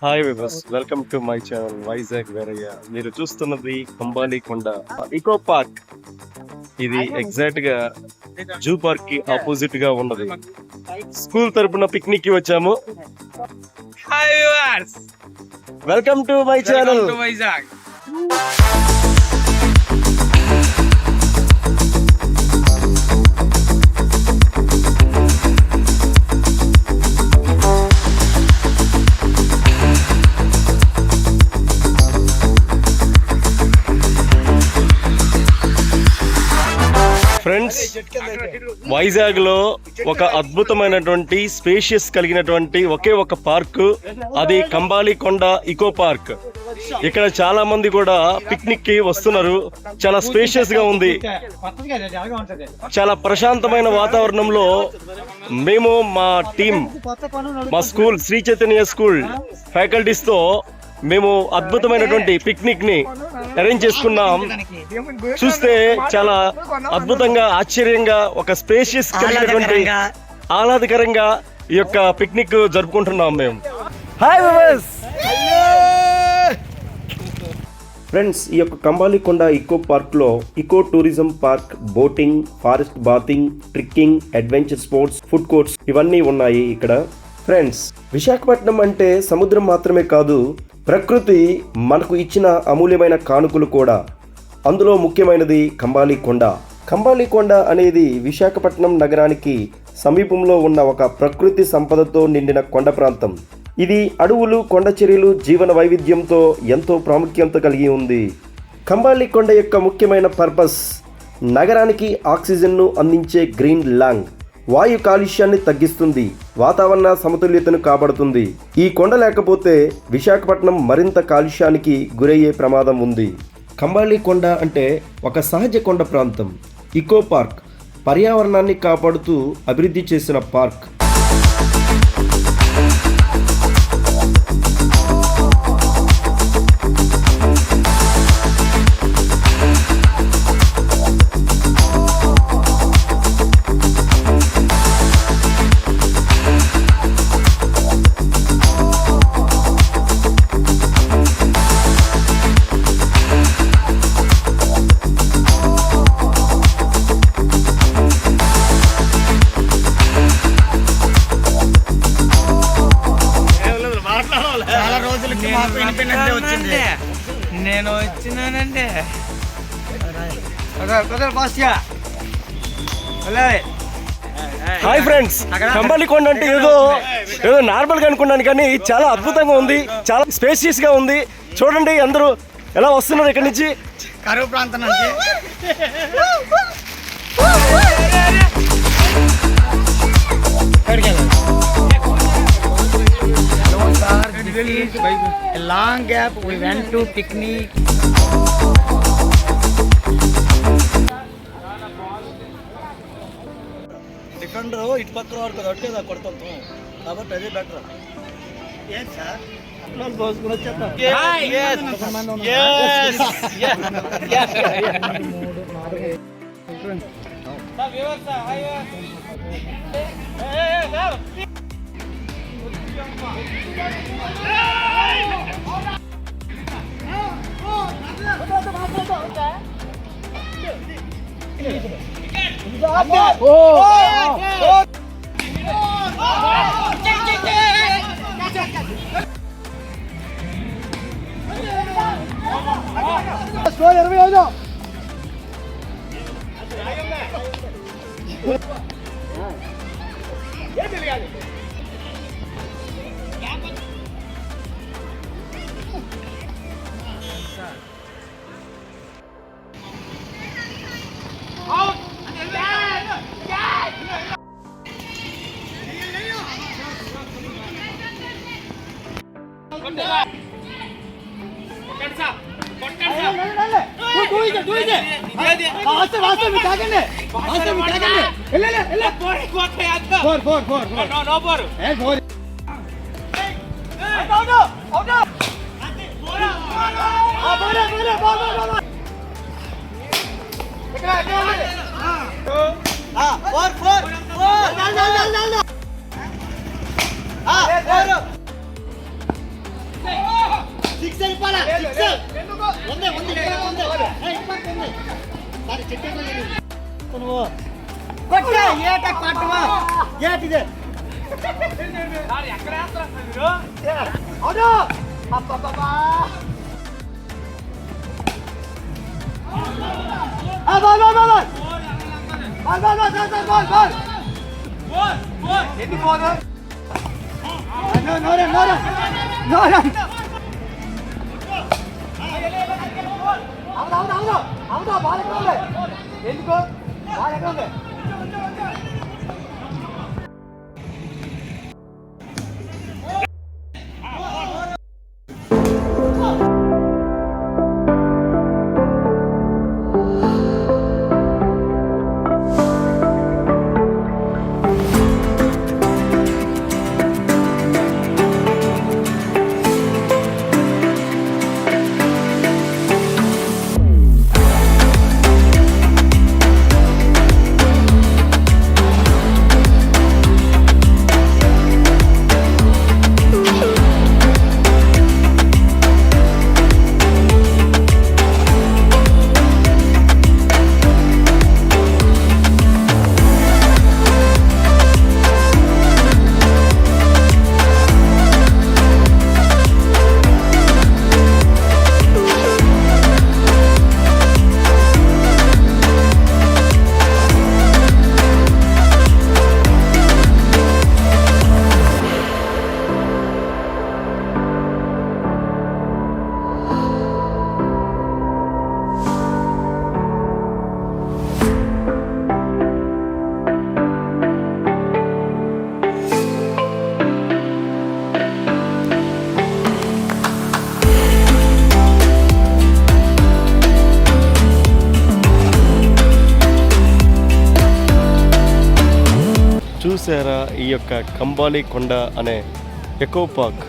Hi viewers, welcome to my channel Vizag Veerayya. మీరు చూస్తున్నది కంబాలికొండ ఇకో park. ఇది ఎగ్జాక్ట్ గా జూ పార్క్ కి ఆపోజిట్ గా ఉన్నది. స్కూల్ తరపున పిక్నిక్ కి వచ్చాము. Hi viewers, welcome to my channel to Vizag. Friends, Vizag లో ఒక అద్భుతమైనటువంటి స్పేషియస్ కలిగినటువంటి ఒకే ఒక పార్క్, అది కంబాలికొండ ఇకో పార్క్. ఇక్కడ చాలా మంది కూడా పిక్నిక్ కి వస్తున్నారు. చాలా స్పేషియస్ గా ఉంది. చాలా ప్రశాంతమైన వాతావరణంలో మేము మా టీం, మా school Sri Chaitanya school faculties తో మేము అద్భుతమైనటువంటి పిక్నిక్ ని అరేంజ్ చేసుకున్నాం. చూస్తే చాలా అద్భుతంగా, ఆశ్చర్యంగా, ఒక స్పేషియస్ కలిగినటువంటి ఆహ్లాదకరంగా ఈ యొక్క పిక్నిక్ జరుపుకుంటున్నాం మేము. Hi viewers. ఫ్రెండ్స్, ఈ యొక్క కంబాలికొండ ఇకో పార్క్లో ఇకో tourism park, boating, forest bathing, trekking, adventure sports, food courts ఇవన్నీ ఉన్నాయి ఇక్కడ. ఫ్రెండ్స్, విశాఖపట్నం అంటే సముద్రం మాత్రమే కాదు, ప్రకృతి మనకు ఇచ్చిన అమూల్యమైన కానుకలు కూడా. అందులో ముఖ్యమైనది కంబాలికొండ. కంబాలికొండ అనేది విశాఖపట్నం నగరానికి సమీపంలో ఉన్న ఒక ప్రకృతి సంపదతో నిండిన కొండ ప్రాంతం. ఇది అడవులు, కొండ చర్యలు, జీవన వైవిధ్యంతో ఎంతో ప్రాముఖ్యత కలిగి ఉంది. కంబాలికొండ యొక్క ముఖ్యమైన పర్పస్ నగరానికి ఆక్సిజన్ను అందించే గ్రీన్ లాంగ్, వాయు కాలుష్యాన్ని తగ్గిస్తుంది, వాతావరణ సమతుల్యతను కాపాడుతుంది. ఈ కొండ లేకపోతే విశాఖపట్నం మరింత కాలుష్యానికి గురయ్యే ప్రమాదం ఉంది. కంబాలికొండ అంటే ఒక సహజ కొండ ప్రాంతం. ఇకో పార్క్ పర్యావరణాన్ని కాపాడుతూ అభివృద్ధి చేసిన పార్క్. చాలా రోజులకి మాకు ఇండిపెండెన్స్ డే వచ్చింది. నేను వచ్చినానండి. హాయ్ ఫ్రెండ్స్, కంబాలికొండ అంటే ఏదో నార్మల్ గా అనుకున్నాను, కానీ చాలా అద్భుతంగా ఉంది, చాలా స్పేషియస్ గా ఉంది. చూడండి అందరూ ఎలా వస్తున్నారు ఇక్కడి నుంచి, కరువు ప్రాంతం నుంచి. A long gap, we went to picnic. Defender ఇటు పక్కన వాడుతుంది, అట్టుగా కొడతాం కాబట్టి అదే బెటర్. ఏం సార్ దోసుకుని వచ్చేద్దాం. సిక్స్ వెళ్ళిపోవాలా సిక్స్ ఉంది ఉంది ఇక్కడ ఉంది ఇటు పక్క ఉంది సరే చెట్టు నువ్వు కొట్ట ఏట కొట్టవా ఏటిదే ఎక్కడ వేస్తారా మీరు అవును అబ్బబ్బబ్బా ఆ ball ball ball ball ball ball ball ball ఎన్ని ball no no no no no అవును అవును అవును అవును బాల్ ఎక్కడ ఉంది ఎందుకు బాల్ ఎక్కడ ఉంది చూసారా ఈ యొక్క కంబాలి కొండ అనే ఎకో పార్క్